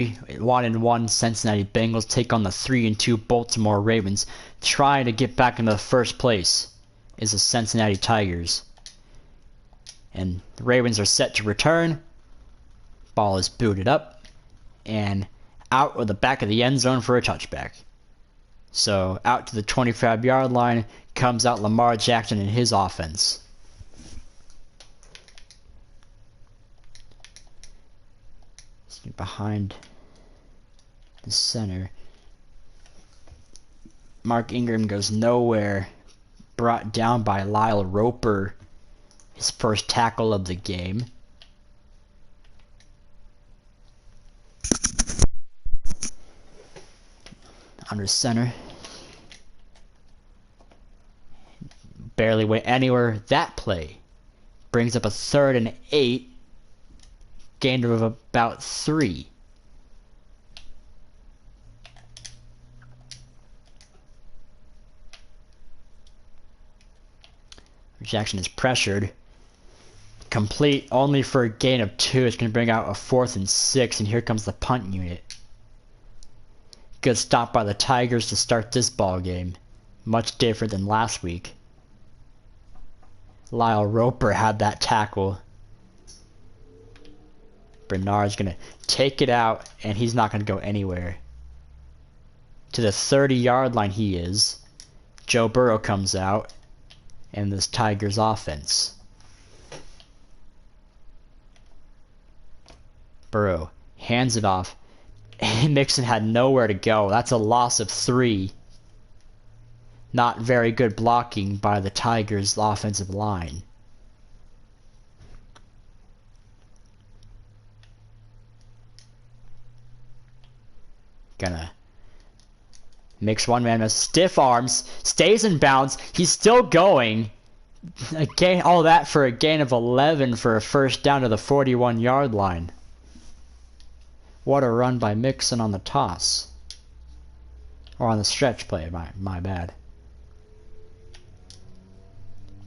1-1 Cincinnati Bengals take on the 3-2 Baltimore Ravens. Trying to get back into the first place is the Cincinnati Tigers. And the Ravens are set to return. Ball is booted up and out of the back of the end zone for a touchback. So out to the 25-yard line comes out Lamar Jackson and his offense. Behind the center. Mark Ingram goes nowhere. Brought down by Lyle Roper. His first tackle of the game. Under center. Barely went anywhere. That play brings up a 3rd and 8. Gain of about 3. Jackson is pressured. Complete only for a gain of 2. It's going to bring out a 4th and 6, and here comes the punt unit. Good stop by the Tigers to start this ball game. Much different than last week. Lyle Roper had that tackle. Bernard's going to take it out, and he's not going to go anywhere. To the 30-yard line he is. Joe Burrow comes out, and this Tigers offense. Burrow hands it off, and Mixon had nowhere to go. That's a loss of 3. Not very good blocking by the Tigers' offensive line. Gonna mix one man with stiff arms, stays in bounds. He's still going. Again, all that for a gain of 11 for a first down to the 41-yard line. What a run by Mixon on the toss. Or on the stretch play, my bad.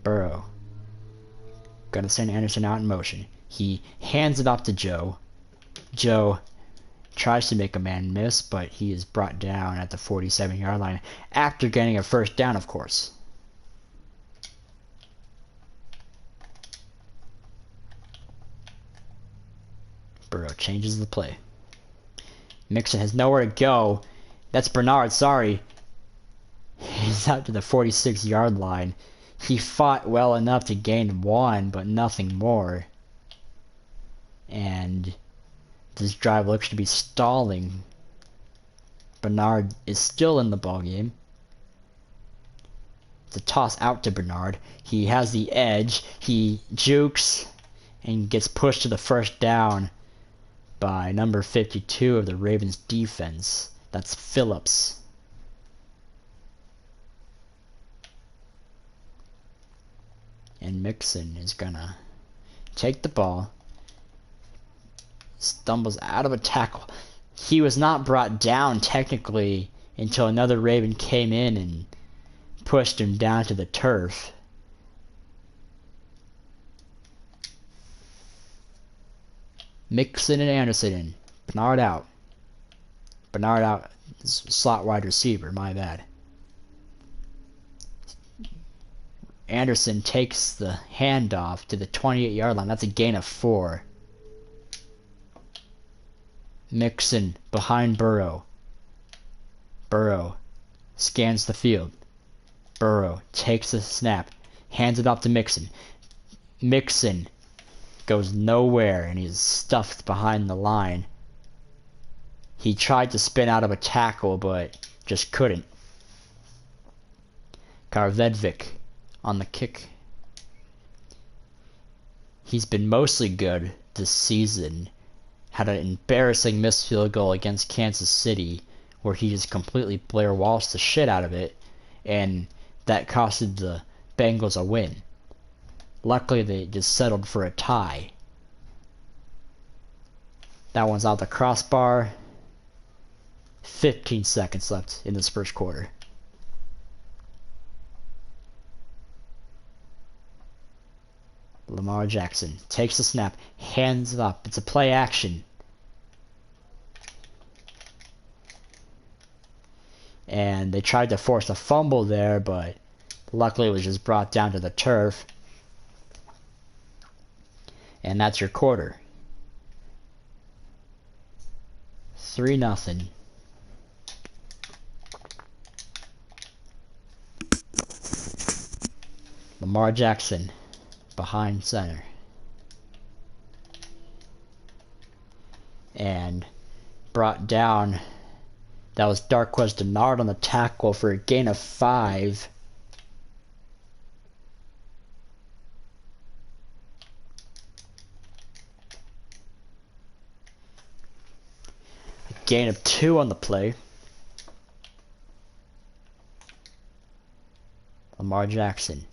Burrow. Gonna send Anderson out in motion. He hands it off to Joe. Joe tries to make a man miss, but he is brought down at the 47-yard line after getting a first down, of course. Burrow changes the play. Mixon has nowhere to go. That's Bernard, sorry. He's out to the 46-yard line. He fought well enough to gain 1, but nothing more. And this drive looks to be stalling. Bernard is still in the ballgame. The toss out to Bernard. He has the edge. He jukes and gets pushed to the first down by number 52 of the Ravens defense. That's Phillips. And Mixon is gonna take the ball. Stumbles out of a tackle. He was not brought down technically until another Raven came in and pushed him down to the turf. Mixon and Anderson in. Bernard out. Bernard out. Slot wide receiver, my bad. Anderson takes the handoff to the 28-yard line. That's a gain of 4. Mixon behind Burrow. Burrow scans the field. Burrow takes the snap. Hands it off to Mixon. Mixon goes nowhere and he's stuffed behind the line. He tried to spin out of a tackle but just couldn't. Karvedvik on the kick. He's been mostly good this season. Had an embarrassing missed field goal against Kansas City where he just completely Blair Walshed the shit out of it, and that costed the Bengals a win. Luckily they just settled for a tie. That one's out the crossbar. 15 seconds left in this first quarter. Lamar Jackson takes the snap, hands it up. It's a play action. And they tried to force a fumble there, but luckily it was just brought down to the turf. And that's your quarter. 3-0. Lamar Jackson behind center. And brought down. That was Darqueze Dennard on the tackle for a gain of 5. A gain of 2 on the play. Lamar Jackson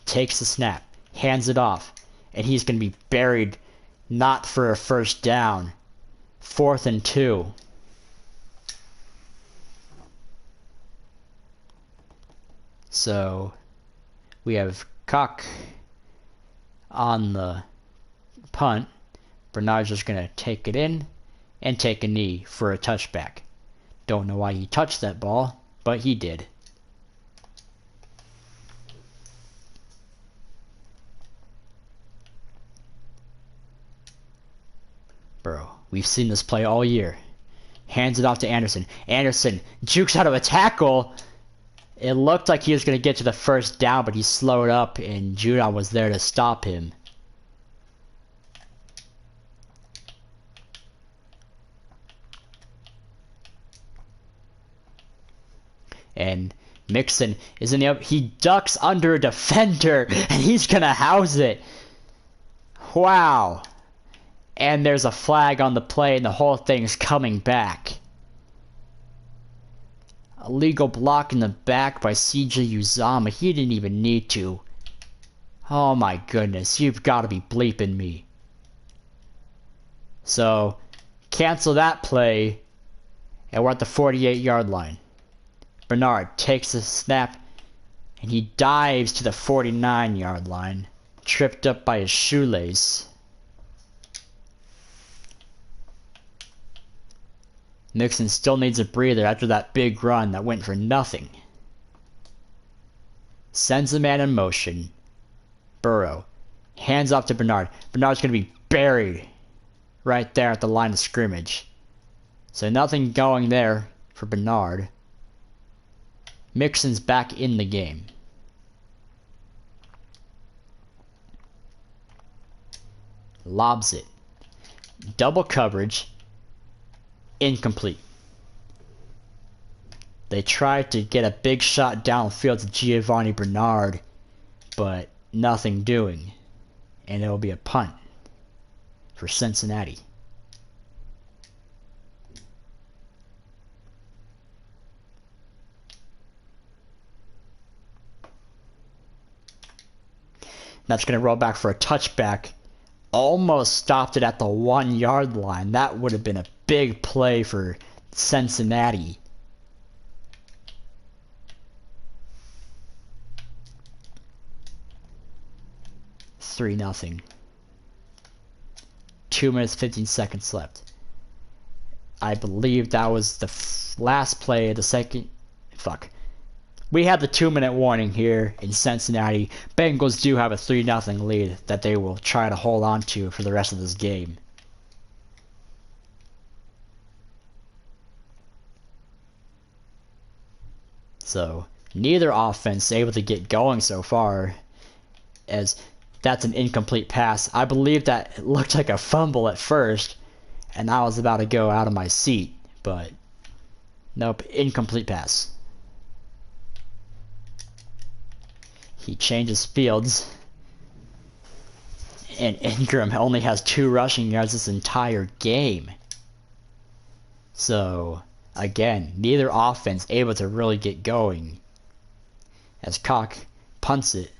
takes the snap, hands it off, and he's going to be buried, not for a first down. 4th and 2. So we have Cock on the punt. Bernard's just going to take it in and take a knee for a touchback. Don't know why he touched that ball, but he did. Bro, we've seen this play all year. Hands it off to Anderson. Anderson jukes out of a tackle. It looked like he was going to get to the first down, but he slowed up, and Judon was there to stop him. And Mixon is in the up. He ducks under a defender, and he's going to house it. Wow. And there's a flag on the play, and the whole thing's coming back. A legal block in the back by CJ Uzama. He didn't even need to. Oh my goodness, you've got to be bleeping me. So, cancel that play, and we're at the 48-yard line. Bernard takes the snap, and he dives to the 49-yard line, tripped up by his shoelace. Mixon still needs a breather after that big run that went for nothing. Sends the man in motion. Burrow. Hands off to Bernard. Bernard's going to be buried right there at the line of scrimmage. So nothing going there for Bernard. Mixon's back in the game. Lobs it. Double coverage. Incomplete. They tried to get a big shot downfield to Giovanni Bernard, but nothing doing. And it will be a punt for Cincinnati. That's going to roll back for a touchback. Almost stopped it at the 1-yard line. That would have been a big play for Cincinnati. Three nothing. 2 minutes 15 seconds left. I believe that was the last play of the second. Fuck. We have the 2-minute warning here in Cincinnati. Bengals do have a 3-0 lead that they will try to hold on to for the rest of this game. So, neither offense able to get going so far, as that's an incomplete pass. I believe that it looked like a fumble at first, and I was about to go out of my seat, but nope, incomplete pass. He changes fields, and Ingram only has 2 rushing yards this entire game. So, again, neither offense able to really get going. As Cock punts it,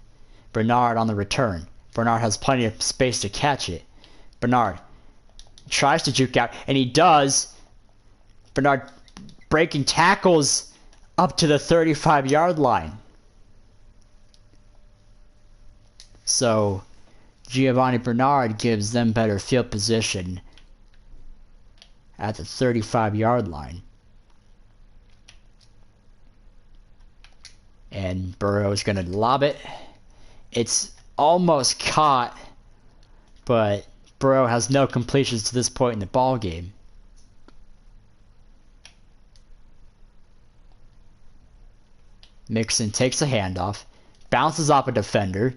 Bernard on the return. Bernard has plenty of space to catch it. Bernard tries to juke out, and he does. Bernard breaking tackles up to the 35-yard line. So, Giovanni Bernard gives them better field position at the 35-yard line. And Burrow's going to lob it. It's almost caught, but Burrow has no completions to this point in the ball game. Mixon takes a handoff, bounces off a defender,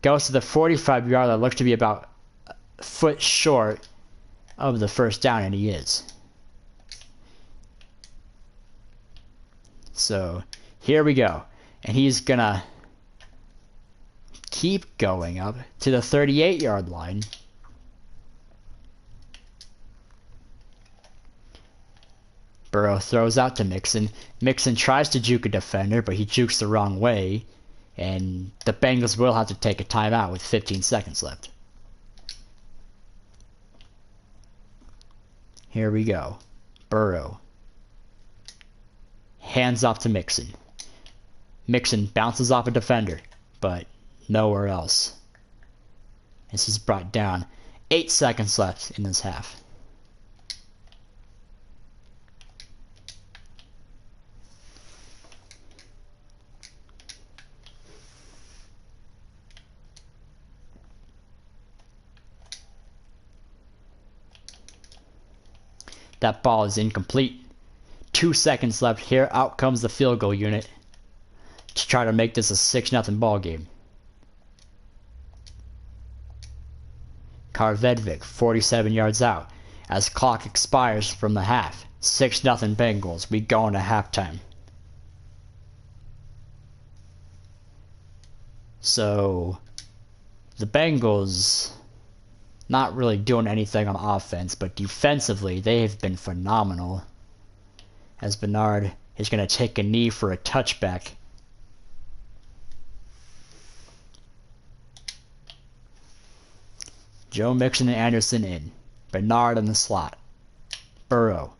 goes to the 45-yard line, looks to be about a foot short of the first down, and he is. So here we go. And he's going to keep going up to the 38-yard line. Burrow throws out to Mixon. Mixon tries to juke a defender, but he jukes the wrong way. And the Bengals will have to take a timeout with 15 seconds left. Here we go. Burrow. Hands off to Mixon. Mixon bounces off a defender, but nowhere else. This is brought down. 8 seconds left in this half. That ball is incomplete. 2 seconds left here. Out comes the field goal unit to try to make this a 6-0 ball game. Karvedvik, 47 yards out. As clock expires from the half. 6-0 Bengals. We go into halftime. So, the Bengals not really doing anything on offense, but defensively, they have been phenomenal. As Bernard is going to take a knee for a touchback. Joe Mixon and Anderson in. Bernard in the slot. Burrow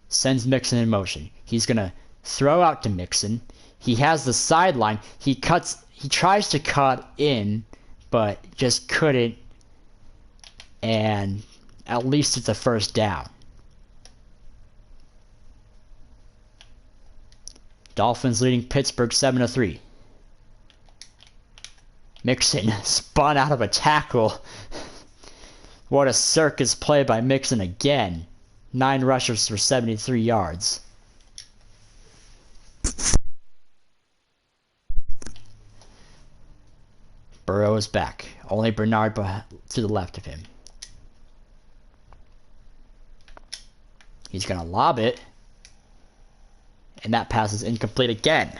sends Mixon in motion. He's going to throw out to Mixon. He has the sideline. He tries to cut in, but just couldn't. And at least it's a first down. Dolphins leading Pittsburgh 7-3. Mixon spun out of a tackle. What a circus play by Mixon again. 9 rushes for 73 yards. Burrow is back. Only Bernard to the left of him. He's going to lob it. And that pass is incomplete again.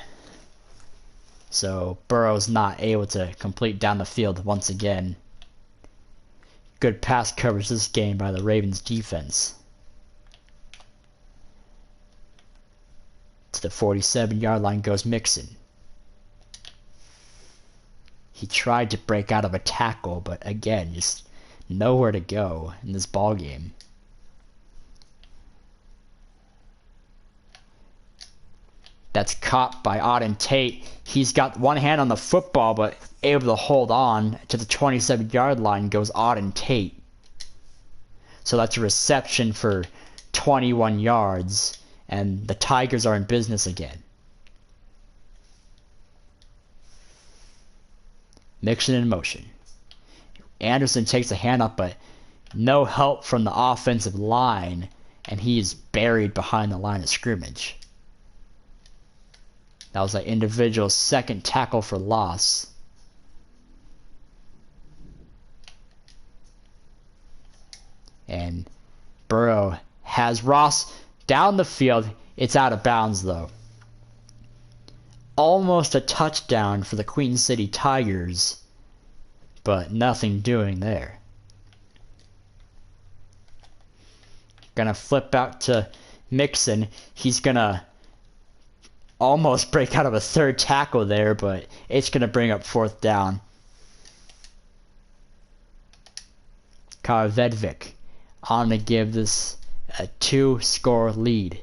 So Burrow's not able to complete down the field once again. Good pass coverage this game by the Ravens defense. To the 47-yard line goes Mixon. He tried to break out of a tackle, but again, just nowhere to go in this ball game. That's caught by Auden Tate. He's got one hand on the football, but able to hold on to the 27-yard line goes Auden Tate. So that's a reception for 21 yards, and the Tigers are in business again. Mixon in motion. Anderson takes a handoff, but no help from the offensive line, and he is buried behind the line of scrimmage. That was an individual second tackle for loss. And Burrow has Ross down the field. It's out of bounds, though. Almost a touchdown for the Queen City Tigers, but nothing doing there. Gonna flip out to Mixon. He's gonna almost break out of a third tackle there, but it's going to bring up 4th down. Karvedvik on to give this a 2-score lead.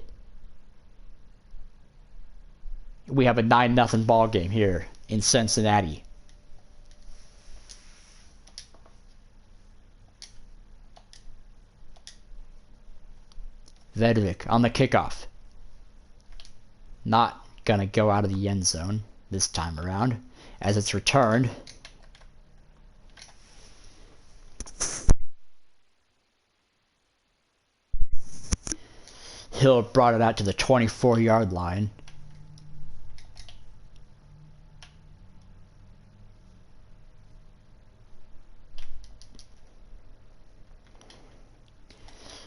We have a 9-0 ball game here in Cincinnati. Vedvik on the kickoff. Not gonna go out of the end zone this time around, as it's returned. Hill brought it out to the 24-yard line.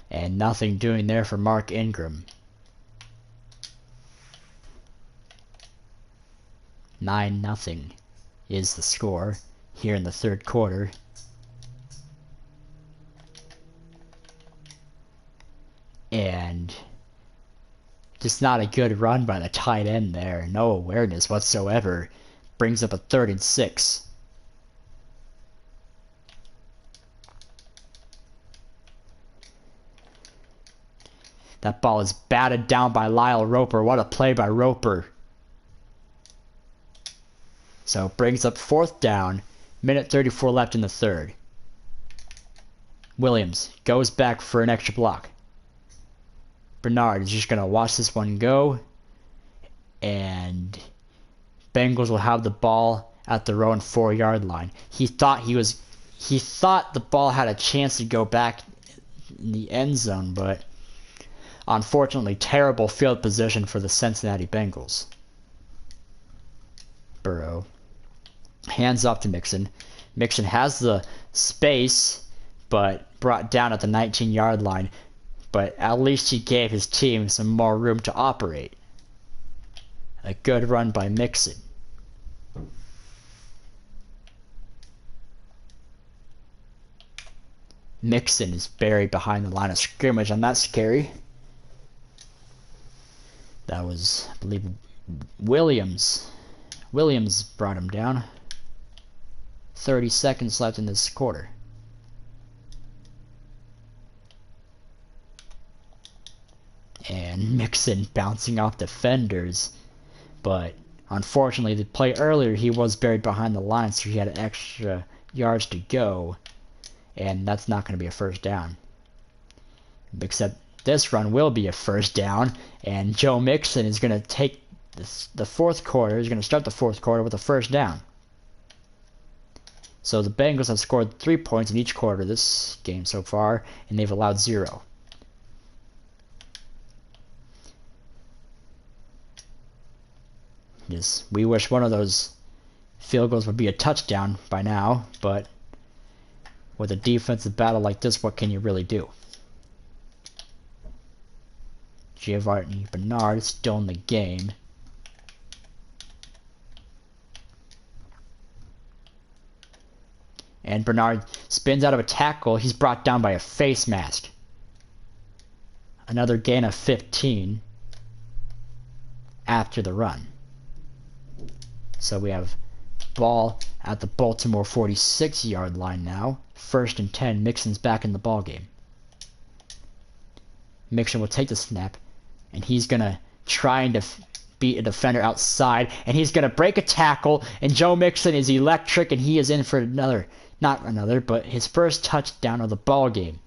And nothing doing there for Mark Ingram. 9-0 is the score here in the third quarter. And just not a good run by the tight end there. No awareness whatsoever. Brings up a 3rd and 6. That ball is batted down by Lyle Roper. What a play by Roper. So brings up 4th down. Minute 34 left in the third. Williams goes back for an extra block. Bernard is just going to watch this one go. And Bengals will have the ball at their own 4-yard line. He thought the ball had a chance to go back in the end zone, but unfortunately, terrible field position for the Cincinnati Bengals. Burrow hands off to Mixon. Mixon has the space, but brought down at the 19-yard line. But at least he gave his team some more room to operate. A good run by Mixon. Mixon is buried behind the line of scrimmage, and that's scary. That was, I believe, Williams. Williams brought him down. 30 seconds left in this quarter. And Mixon bouncing off defenders. But unfortunately, the play earlier, he was buried behind the line, so he had extra yards to go. And that's not going to be a first down. Except this run will be a first down. And Joe Mixon is going to take the fourth quarter. He's going to start the fourth quarter with a first down. So the Bengals have scored 3 points in each quarter this game so far, and they've allowed 0. Yes, we wish one of those field goals would be a touchdown by now, but with a defensive battle like this, what can you really do? Giovanni Bernard is still in the game. And Bernard spins out of a tackle. He's brought down by a face mask. Another gain of 15 after the run. So we have ball at the Baltimore 46-yard line now. 1st and 10. Mixon's back in the ball game. Mixon will take the snap, and he's going to try and beat a defender outside, and he's going to break a tackle, and Joe Mixon is electric, and he is in for but his first touchdown of the ball game.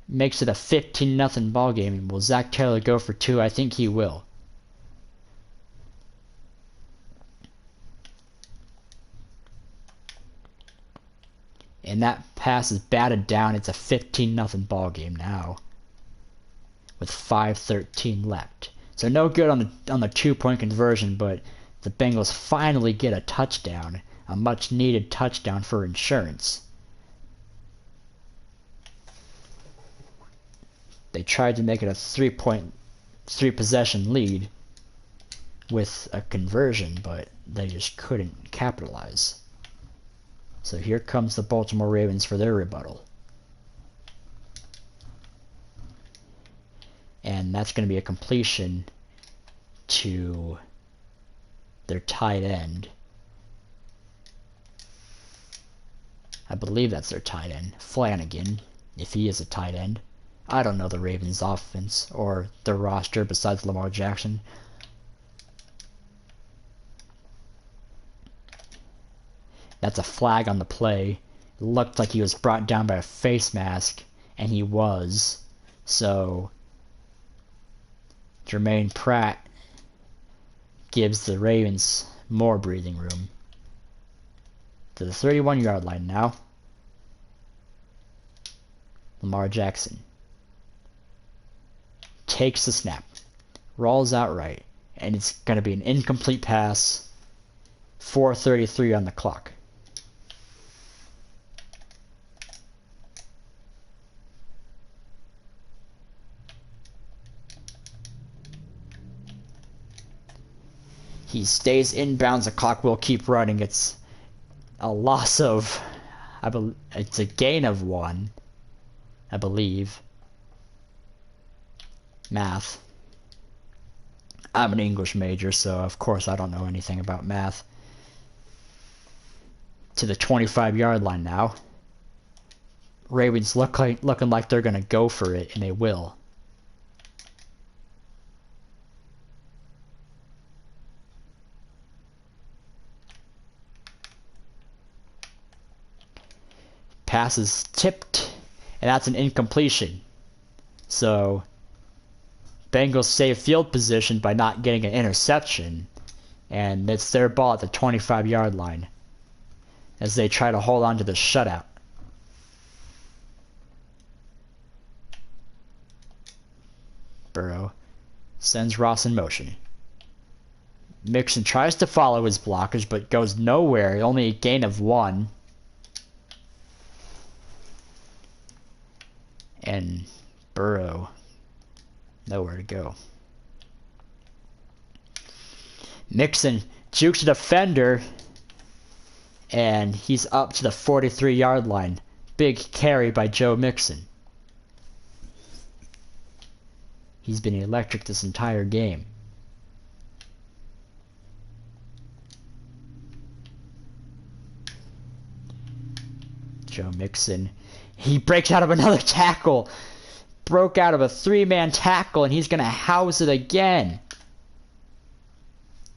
Makes it a 15-0 ball game. Will Zach Taylor go for 2? I think he will. And that pass is batted down. It's a 15-0 ball game now, with 5:13 left. So no good on the 2-point conversion, but the Bengals finally get a touchdown, a much-needed touchdown for insurance. They tried to make it a 3-possession lead with a conversion, but they just couldn't capitalize. So here comes the Baltimore Ravens for their rebuttal. And that's going to be a completion to their tight end. I believe that's their tight end, Flanagan, if he is a tight end. I don't know the Ravens' offense or their roster besides Lamar Jackson. That's a flag on the play. It looked like he was brought down by a face mask, and he was. So Jermaine Pratt gives the Ravens more breathing room. To the 31-yard line now. Lamar Jackson takes the snap, rolls out right, and it's going to be an incomplete pass. 4:33 on the clock. He stays inbounds. The clock will keep running. It's a loss of, it's a gain of 1, I believe. Math. I'm an English major, so of course I don't know anything about math. To the 25-yard line now. Ravens looking like they're going to go for it, and they will. Pass is tipped, and that's an incompletion. So Bengals save field position by not getting an interception, and it's their ball at the 25-yard line as they try to hold on to the shutout. Burrow sends Ross in motion. Mixon tries to follow his blockers but goes nowhere, only a gain of 1. And Burrow, nowhere to go. Mixon jukes a defender, and he's up to the 43-yard line. Big carry by Joe Mixon. He's been electric this entire game. Joe Mixon. He breaks out of another tackle. Broke out of a 3-man tackle, and he's going to house it again.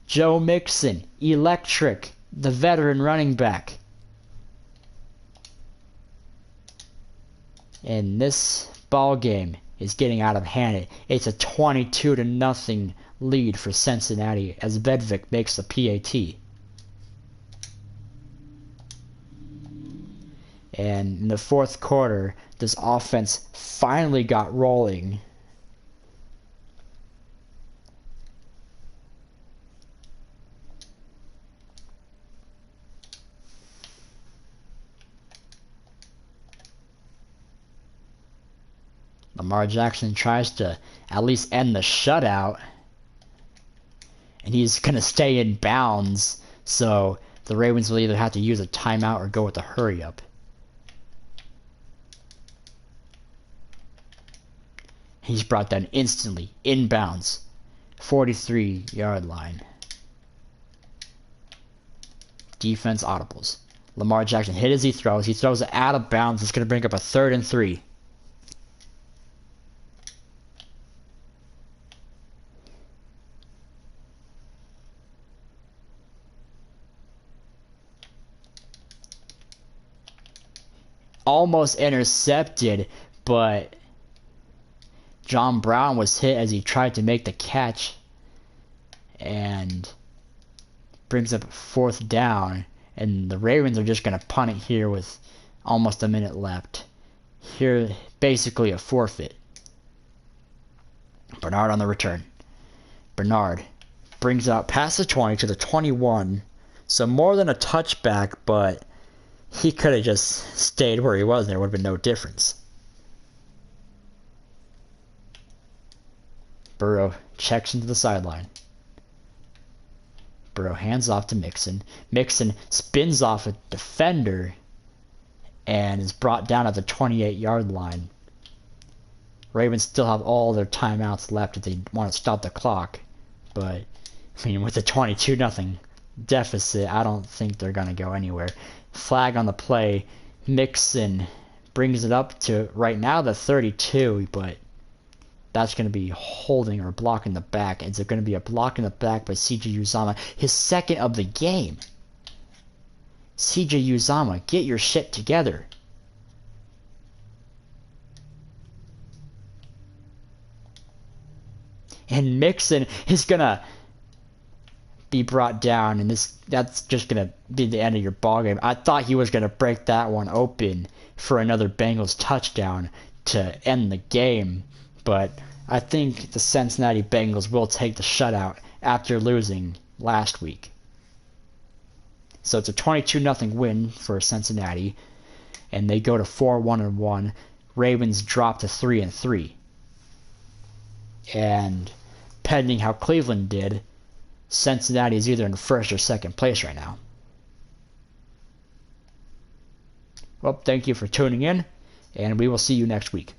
Joe Mixon, electric, the veteran running back. And this ball game is getting out of hand. It's a 22-0 lead for Cincinnati as Vedvik makes the PAT. And in the fourth quarter, this offense finally got rolling. Lamar Jackson tries to at least end the shutout. And he's going to stay in bounds. So the Ravens will either have to use a timeout or go with a hurry up. He's brought down instantly, inbounds, 43-yard line. Defense audibles. Lamar Jackson hit as he throws. He throws it out of bounds. It's going to bring up a 3rd and 3. Almost intercepted, but John Brown was hit as he tried to make the catch, and brings up 4th down, and the Ravens are just going to punt it here with almost a minute left. Here, basically a forfeit. Bernard on the return. Bernard brings out past the 20 to the 21, so more than a touchback, but he could have just stayed where he was and there would have been no difference. Burrow checks into the sideline. Burrow hands off to Mixon. Mixon spins off a defender and is brought down at the 28-yard line. Ravens still have all their timeouts left if they want to stop the clock. But, I mean, with the 22-0 deficit, I don't think they're going to go anywhere. Flag on the play. Mixon brings it up to, right now, the 32, but that's going to be holding or blocking the back. It's going to be a block in the back by C.J. Uzomah. His second of the game. C.J. Uzomah, get your shit together. And Mixon is gonna be brought down, and that's just gonna be the end of your ball game. I thought he was gonna break that one open for another Bengals touchdown to end the game, but I think the Cincinnati Bengals will take the shutout after losing last week. So it's a 22-0 win for Cincinnati, and they go to 4-1-1. Ravens drop to 3-3. And pending how Cleveland did, Cincinnati is either in first or second place right now. Well, thank you for tuning in, and we will see you next week.